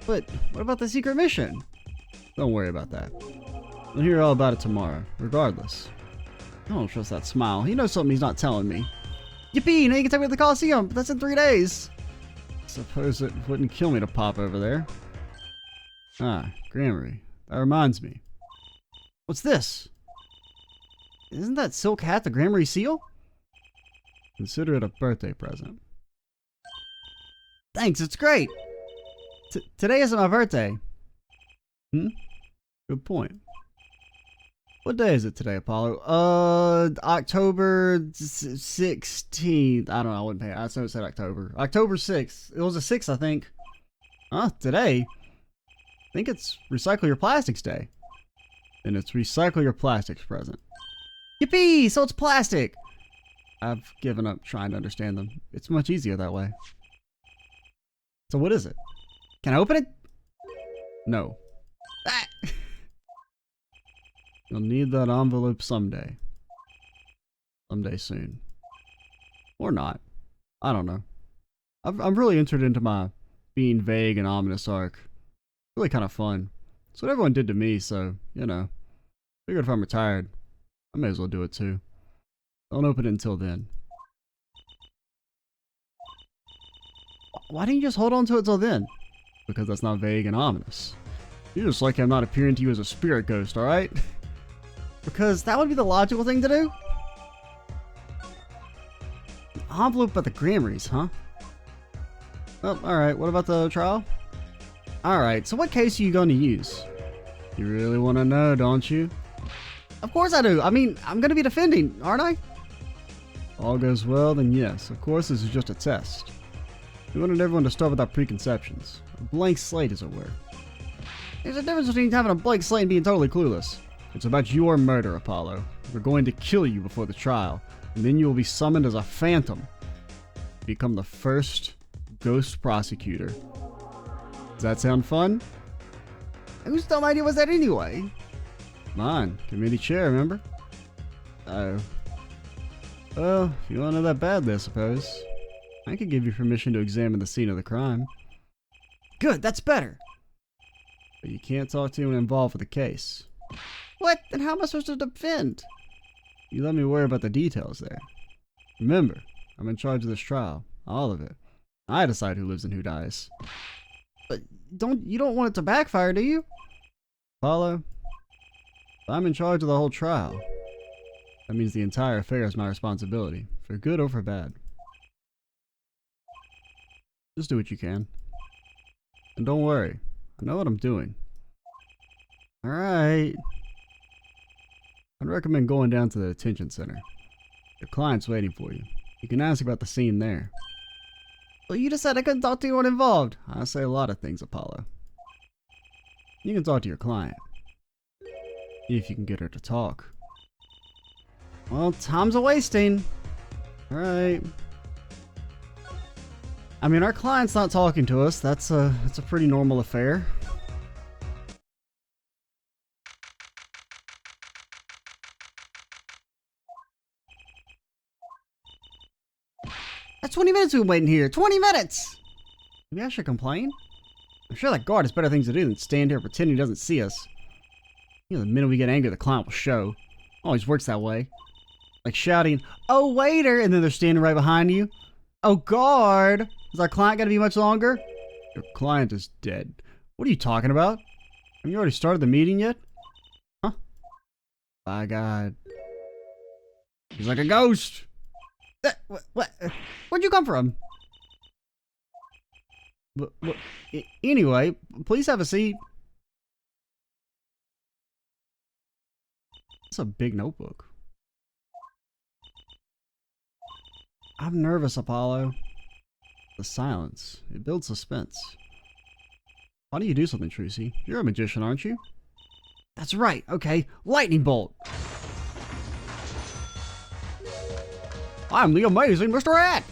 But what about the secret mission? Don't worry about that. We'll hear all about it tomorrow, regardless. I don't trust that smile. He knows something he's not telling me. Yippee! Now you can take me to the Coliseum, but that's in 3 days. Suppose it wouldn't kill me to pop over there. Ah, Gramarye. That reminds me. What's this? Isn't that silk hat the Gramarye seal? Consider it a birthday present. Thanks, it's great! Today isn't my birthday. Good point. What day is it today, Apollo? October 16th. I don't know, I wouldn't pay it. I know it said October. October 6th. It was a 6th, I think. Huh, today? I think it's Recycle Your Plastics Day. And it's Recycle Your Plastics present. Yippee! So it's plastic! I've given up trying to understand them. It's much easier that way. So what is it? Can I open it? No. Ah! You'll need that envelope someday. Someday soon. Or not. I don't know. I'm really entered into my being vague and ominous arc. Really kind of fun. It's what everyone did to me, so, you know. Figured if I'm retired, I may as well do it too. Don't open it until then. Why didn't you just hold on to it till then? Because that's not vague and ominous. You're just like I'm not appearing to you as a spirit ghost, alright? Because that would be the logical thing to do. Envelope by the Gramaryes, huh? Oh, alright, what about the trial? Alright, so what case are you going to use? You really want to know, don't you? Of course I do. I mean, I'm going to be defending, aren't I? All goes well, then yes. Of course, this is just a test. We wanted everyone to start without preconceptions. A blank slate, as it were. There's a difference between having a blank slate and being totally clueless. It's about your murder, Apollo. We're going to kill you before the trial, and then you will be summoned as a phantom. Become the first ghost prosecutor that sound fun? Whose dumb idea was that anyway? Mine. Committee chair, remember? Oh. Well, if you want to know that badly, I suppose. I could give you permission to examine the scene of the crime. Good, that's better. But you can't talk to anyone involved with the case. What? Then how am I supposed to defend? You let me worry about the details there. Remember, I'm in charge of this trial. All of it. I decide who lives and who dies. But you don't want it to backfire, do you? Apollo, I'm in charge of the whole trial. That means the entire affair is my responsibility, for good or for bad. Just do what you can. And don't worry, I know what I'm doing. Alright. I'd recommend going down to the detention center. Your client's waiting for you. You can ask about the scene there. Well, you just said I couldn't talk to anyone involved. I say a lot of things, Apollo. You can talk to your client. If you can get her to talk. Well, time's a-wasting. Alright. I mean, our client's not talking to us. That's a pretty normal affair. That's 20 minutes we've been waiting here. 20 minutes! Maybe I should complain? I'm sure that guard has better things to do than stand here pretending he doesn't see us. You know, the minute we get angry, the client will show. Always works that way. Like shouting, "Oh, waiter!" and then they're standing right behind you. Oh, guard! Is our client gonna be much longer? Your client is dead. What are you talking about? Have you already started the meeting yet? Huh? By God. He's like a ghost! What? Where'd you come from? Anyway, please have a seat. It's a big notebook. I'm nervous, Apollo. The silence. It builds suspense. Why don't you do something, Trucy? You're a magician, aren't you? That's right. Okay. Lightning bolt. I'm the amazing Mr. Rat!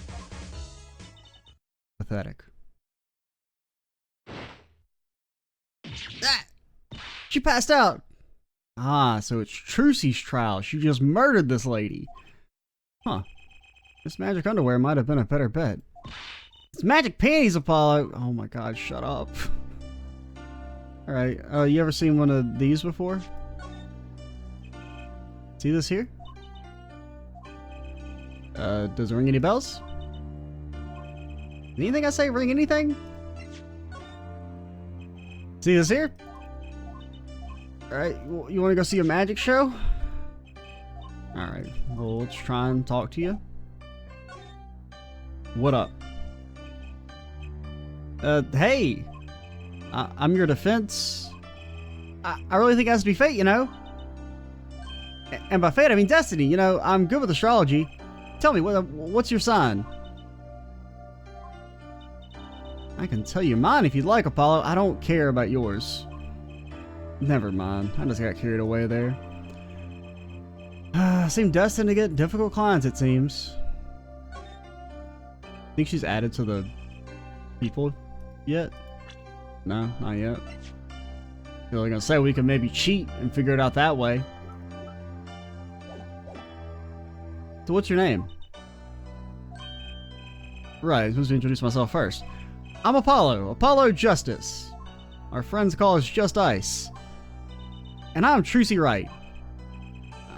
Pathetic. Ah! She passed out! Ah, so it's Trucy's trial. She just murdered this lady. Huh. This magic underwear might have been a better bet. It's magic panties, Apollo! Oh my God, shut up. Alright, you ever seen one of these before? See this here? Does it ring any bells? Anything I say ring anything? See this here? Alright, you want to go see a magic show? Alright, well, let's try and talk to you. What up? Hey! I'm your defense. I really think it has to be fate, you know? And by fate, I mean destiny, you know? I'm good with astrology. Tell me, what's your sign? I can tell you mine if you'd like, Apollo. I don't care about yours. Never mind. I just got carried away there. Seem destined to get difficult clients, it seems. Think she's added to the people yet? No, not yet. You're gonna say we could maybe cheat and figure it out that way. So what's your name? Right, I'm supposed to introduce myself first. I'm Apollo, Apollo Justice. Our friends call us Just Ice. And I'm Trucy Wright.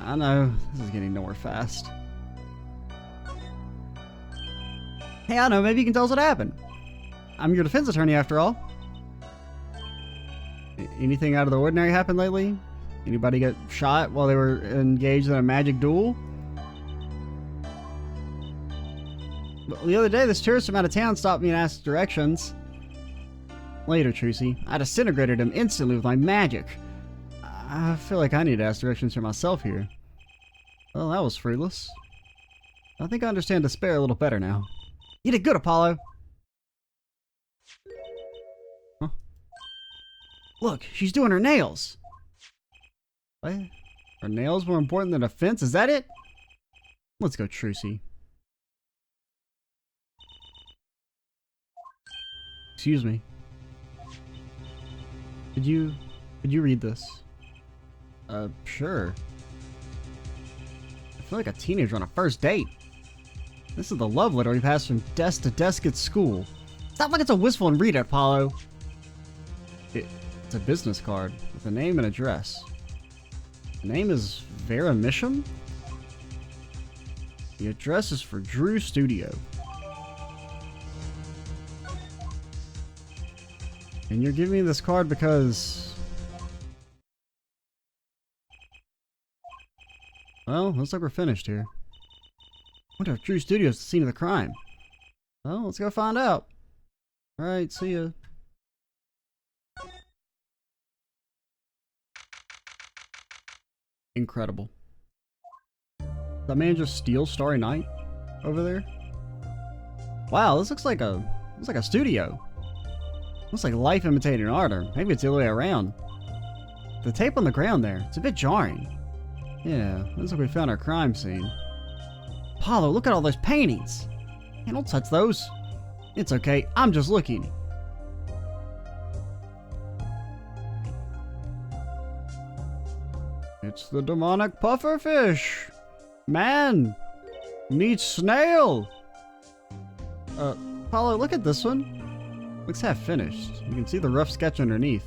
I know, this is getting nowhere fast. Hey, I know, maybe you can tell us what happened. I'm your defense attorney after all. Anything out of the ordinary happen lately? Anybody get shot while they were engaged in a magic duel? Well, the other day, this tourist from out of town stopped me and asked directions. Later, Trucy. I disintegrated him instantly with my magic. I feel like I need to ask directions for myself here. Well, that was fruitless. I think I understand despair a little better now. You did good, Apollo! Huh? Look, she's doing her nails! What? Her nails more important than a fence? Is that it? Let's go, Trucy. Excuse me. Could you read this? Sure. I feel like a teenager on a first date. This is the love letter we passed from desk to desk at school. Stop looking so wistful and read it, Apollo. It's a business card with a name and address. The name is Vera Misham? The address is for Drew Studio. And you're giving me this card because... Well, looks like we're finished here. I wonder if Drew Studio is the scene of the crime. Well, let's go find out. Alright, see ya. Incredible. Did that man just steal Starry Night over there? Wow, this looks like a studio. Looks like life imitating art, or maybe it's the other way around. The tape on the ground there, it's a bit jarring. Yeah, looks like we found our crime scene. Apollo, look at all those paintings! Hey, don't touch those. It's okay, I'm just looking. It's the demonic pufferfish! Man! Meets snail! Apollo, look at this one. Looks half finished. You can see the rough sketch underneath.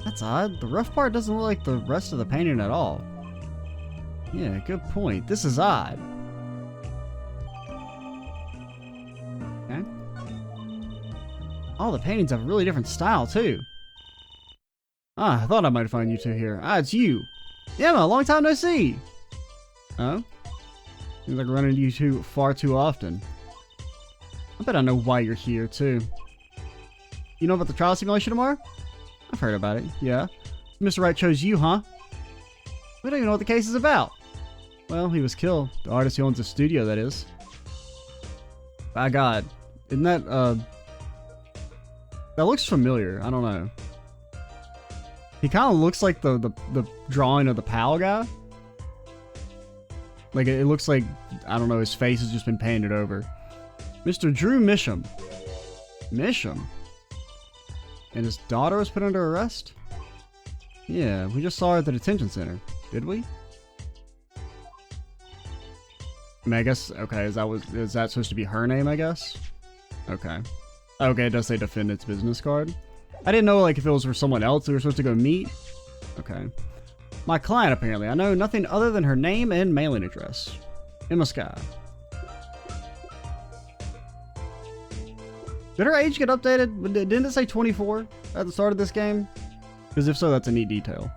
That's odd. The rough part doesn't look like the rest of the painting at all. Yeah, good point. This is odd. Okay. All the paintings have a really different style, too. Ah, I thought I might find you two here. Ah, it's you. Emma, long time no see. Oh? Seems like running into you two far too often. I bet I know why you're here, too. You know about the trial simulation tomorrow? I've heard about it, yeah. Mr. Wright chose you, huh? We don't even know what the case is about. Well, he was killed. The artist who owns the studio, that is. By God. Isn't that, that looks familiar. I don't know. He kind of looks like the drawing of the PAL guy. Like, it looks like, I don't know, his face has just been painted over. Mr. Drew Misham. Misham? And his daughter was put under arrest? Yeah, we just saw her at the detention center. Did we? I mean, I guess, okay, is that supposed to be her name, I guess? Okay. Okay, it does say defendant's business card. I didn't know, like, if it was for someone else we were supposed to go meet. Okay. My client, apparently. I know nothing other than her name and mailing address. Emma Sky. Did her age get updated? Didn't it say 24 at the start of this game? Because if so, that's a neat detail.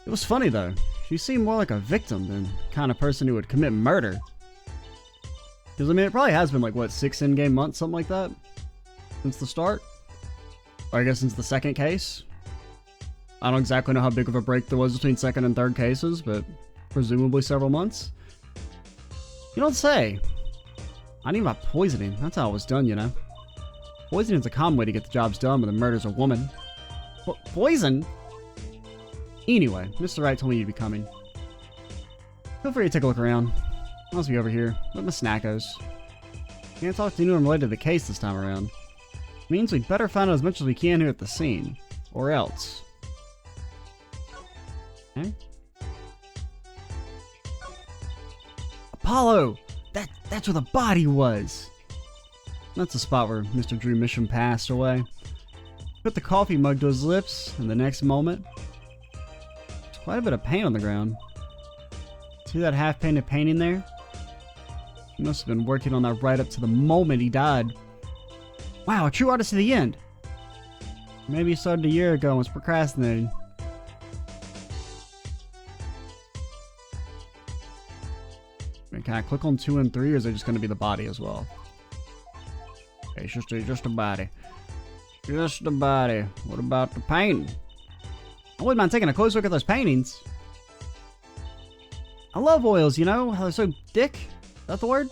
It was funny, though. She seemed more like a victim than the kind of person who would commit murder. Because, I mean, it probably has been, like, what, 6 in-game months, something like that? Since the start? Or I guess since the second case? I don't exactly know how big of a break there was between second and third cases, but presumably several months. You don't say. I knew about poisoning. That's how it was done, you know. Poisoning's a common way to get the jobs done when the murder's a woman. Poison? Anyway, Mr. Wright told me you'd be coming. Feel free to take a look around. I'll be over here with my snackos. Can't talk to anyone related to the case this time around. Means we'd better find out as much as we can here at the scene. Or else. Okay. Apollo! That's where the body was! That's the spot where Mr. Drew Misham passed away. Put the coffee mug to his lips, and the next moment... there's quite a bit of paint on the ground. See that half-painted painting there? He must have been working on that right up to the moment he died. Wow, a true artist to the end! Maybe he started a year ago and was procrastinating. Can I click on 2 and 3, or is it just going to be the body as well? Okay, it's just a body. Just a body. What about the painting? I wouldn't mind taking a close look at those paintings. I love oils, you know? How they're so thick. Is that the word?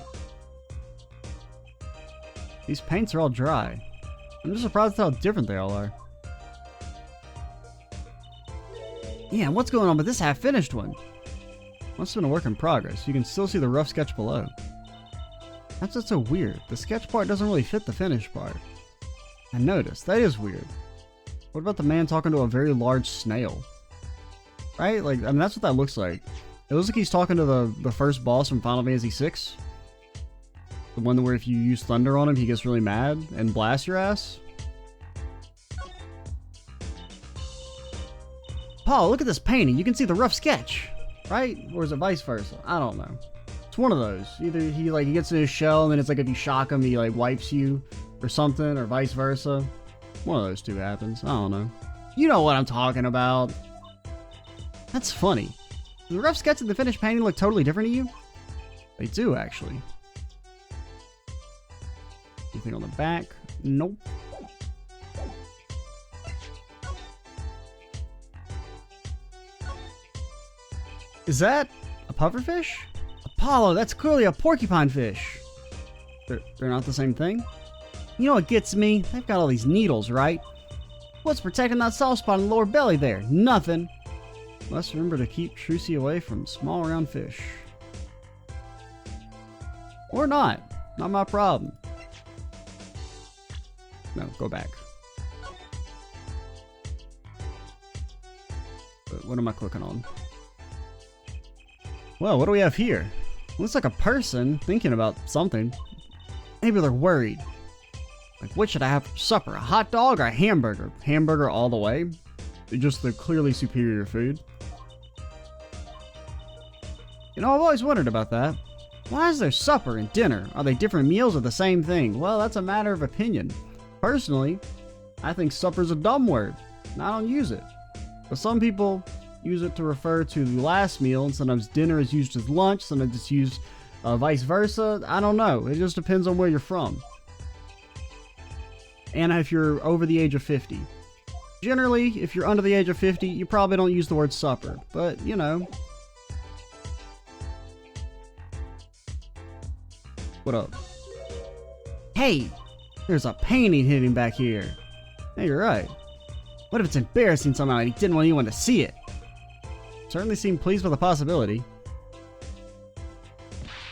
These paints are all dry. I'm just surprised at how different they all are. Yeah, what's going on with this half-finished one? Must have been a work in progress. You can still see the rough sketch below. That's just so weird. The sketch part doesn't really fit the finished part. I noticed. That is weird. What about the man talking to a very large snail? Right? Like, I mean, that's what that looks like. It looks like he's talking to the first boss from Final Fantasy VI. The one where if you use thunder on him, he gets really mad and blasts your ass. Paul, look at this painting. You can see the rough sketch. Right? Or is it vice versa? I don't know. It's one of those. Either he gets in his shell and then it's like if you shock him, he like wipes you or something, or vice versa. One of those two happens. I don't know. You know what I'm talking about. That's funny. Do the rough sketch and the finished painting look totally different to you? They do, actually. Anything on the back? Nope. Is that a pufferfish? Apollo, that's clearly a porcupine fish. They're not the same thing? You know what gets me? They've got all these needles, right? What's protecting that soft spot in the lower belly there? Nothing. Must remember to keep Trucy away from small round fish. Or not. Not my problem. No, go back. But what am I clicking on? Well, what do we have here? Looks like a person thinking about something. Maybe they're worried. Like, what should I have for supper? A hot dog or a hamburger? Hamburger all the way. Just the clearly superior food. You know, I've always wondered about that. Why is there supper and dinner? Are they different meals or the same thing? Well, that's a matter of opinion. Personally, I think supper's a dumb word, and I don't use it. But some people use it to refer to the last meal, and sometimes dinner is used as lunch, sometimes it's used vice versa. I don't know. It just depends on where you're from. And if you're over the age of 50. Generally, if you're under the age of 50, you probably don't use the word supper. But, you know. What up? Hey! There's a painting hidden back here. Hey, you're right. What if it's embarrassing somehow and he didn't want anyone to see it? Certainly seemed pleased with the possibility.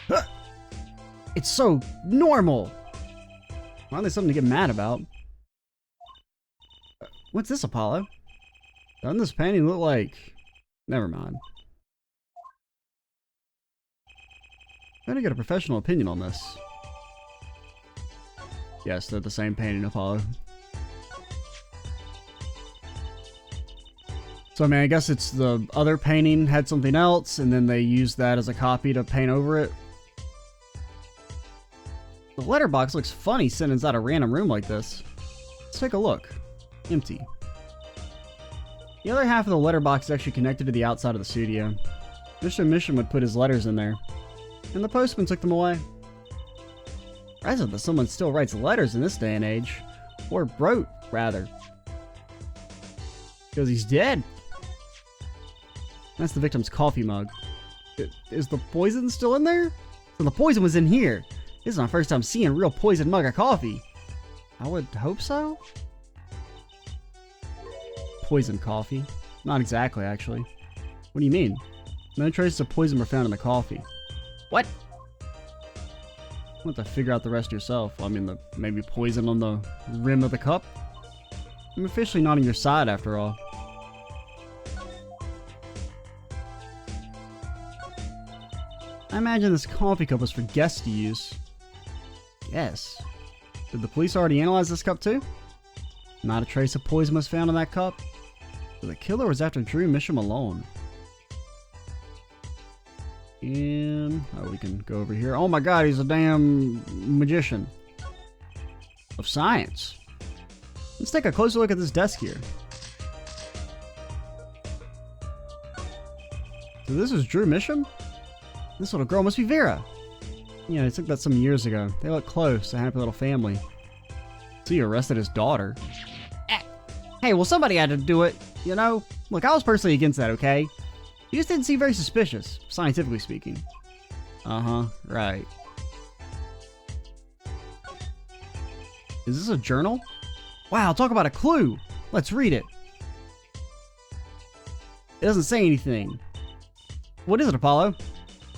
Huh. It's so normal! Finally something to get mad about. What's this, Apollo? Doesn't this painting look like... Never mind. I'm gonna get a professional opinion on this. Yes, they're the same painting, Apollo. So, I mean, I guess it's the other painting had something else, and then they used that as a copy to paint over it. The letterbox looks funny sitting inside a random room like this. Let's take a look. Empty. The other half of the letterbox is actually connected to the outside of the studio. Mr. Mission would put his letters in there, and the postman took them away. Surprising that someone still writes letters in this day and age. Or wrote, rather. Because he's dead. That's the victim's coffee mug. Is the poison still in there? So the poison was in here. This is my first time seeing a real poisoned mug of coffee. I would hope so. Poison coffee? Not exactly, actually. What do you mean? No traces of poison were found in the coffee. What? You have to figure out the rest yourself. I mean, maybe poison on the rim of the cup? I'm officially not on your side, after all. I imagine this coffee cup was for guests to use. Yes. Did the police already analyze this cup too? Not a trace of poison was found in that cup. So the killer was after Drew Misham alone. And oh, we can go over here. Oh my god, he's a damn magician of science. Let's take a closer look at this desk here. So this is Drew Misham? This little girl must be Vera. Yeah, I took that some years ago. They look close, a happy little family. So you arrested his daughter. Hey, well somebody had to do it, you know? Look, I was personally against that, okay? You just didn't seem very suspicious, scientifically speaking. Uh-huh, right. Is this a journal? Wow, talk about a clue! Let's read it. It doesn't say anything. What is it, Apollo?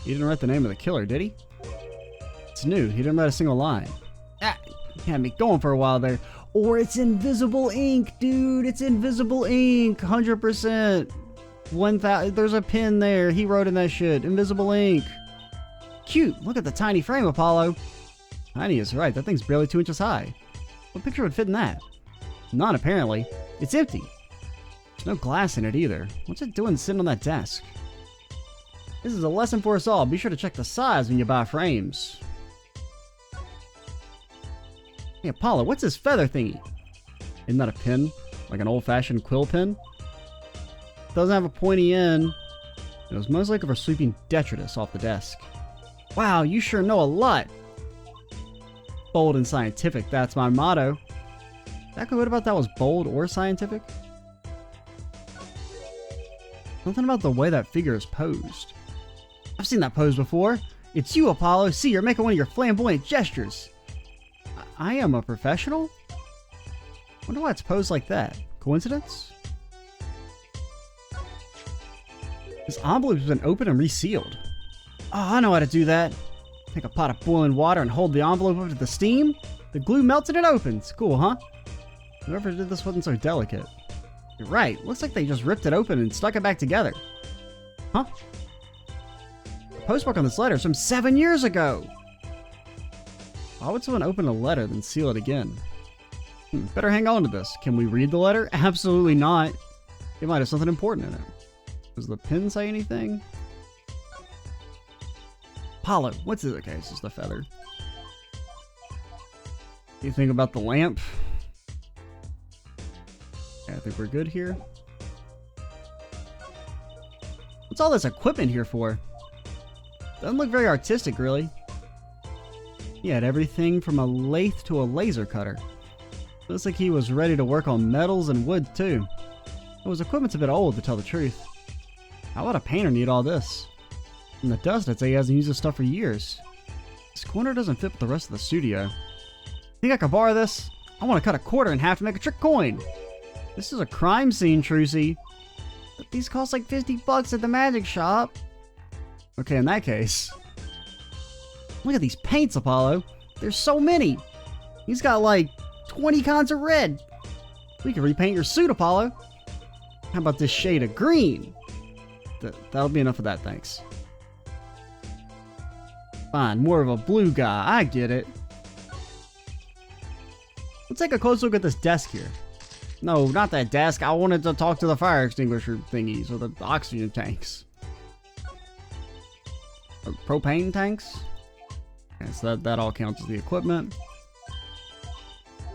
He didn't write the name of the killer, did he? It's new. He didn't write a single line. Ah, you had me going for a while there. Or it's invisible ink, dude. It's invisible ink. 100%. 1000. There's a pin there. He wrote in that shit. Invisible ink. Cute. Look at the tiny frame, Apollo. Tiny is right. That thing's barely 2 inches high. What picture would fit in that? None, apparently. It's empty. There's no glass in it either. What's it doing sitting on that desk? This is a lesson for us all. Be sure to check the size when you buy frames. Hey, Apollo, what's this feather thingy? Isn't that a pin? Like an old-fashioned quill pen? Doesn't have a pointy end. It was most likely for sweeping detritus off the desk. Wow, you sure know a lot. Bold and scientific, that's my motto. Exactly what about that was bold or scientific? Something about the way that figure is posed. I've seen that pose before. It's you, Apollo. See, you're making one of your flamboyant gestures. I am a professional? Wonder why it's posed like that. Coincidence? This envelope has been opened and resealed. Oh, I know how to do that. Take a pot of boiling water and hold the envelope up to the steam. The glue melts and it opens. Cool, huh? Whoever did this wasn't so delicate. You're right. Looks like they just ripped it open and stuck it back together. Huh? The postmark on this letter is from 7 years ago. Why would someone open a letter then seal it again? Better hang on to this. Can we read the letter? Absolutely not. It might have something important in it. Does the pen say anything? Apollo, what's this? Okay, it's just a feather. You think about the lamp? Okay, I think we're good here. What's all this equipment here for? Doesn't look very artistic, really. He had everything from a lathe to a laser cutter. Looks like he was ready to work on metals and wood, too. But his equipment's a bit old, to tell the truth. How would a painter need all this? From the dust, I'd say he hasn't used this stuff for years. This corner doesn't fit with the rest of the studio. Think I could borrow this? I want to cut a quarter in half to make a trick coin. This is a crime scene, Trucy. But these cost like $50 at the magic shop. Okay, in that case. Look at these paints, Apollo. There's so many. He's got like 20 kinds of red. We can repaint your suit, Apollo. How about this shade of green? That'll be enough of that, thanks. Fine, more of a blue guy. I get it. Let's take a close look at this desk here. No, not that desk. I wanted to talk to the fire extinguisher thingies or the oxygen tanks. Or propane tanks? Okay, so that all counts as the equipment.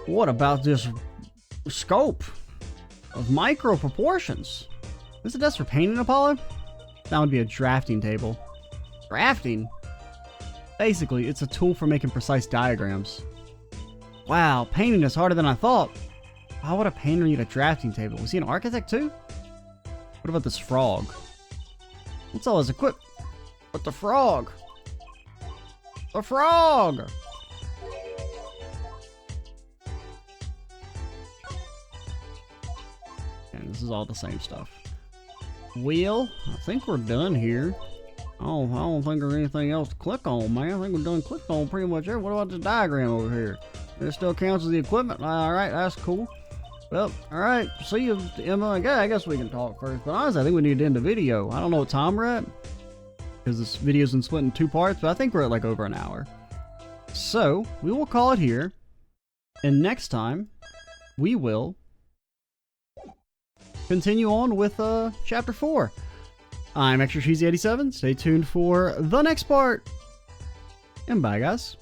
What about this scope of micro proportions? Is this a desk for painting, Apollo? That would be a drafting table. Drafting? Basically, it's a tool for making precise diagrams. Wow, painting is harder than I thought. Why would a painter need a drafting table? Was he an architect too? What about this frog? What's all his equipment? But the frog! The frog! And this is all the same stuff. Well, I think we're done here. I don't think there's anything else to click on, man. I think we're done clicked on pretty much everything. What about this diagram over here? It still counts as the equipment. Alright, that's cool. Well, alright. See you, Emma. I guess we can talk first. But honestly, I think we need to end the video. I don't know what time we're at, because this video's been split in 2 parts, but I think we're at like over an hour. So, we will call it here. And next time, we will continue on with Chapter 4. I'm Extra Cheesy 87. Stay tuned for the next part. And bye, guys.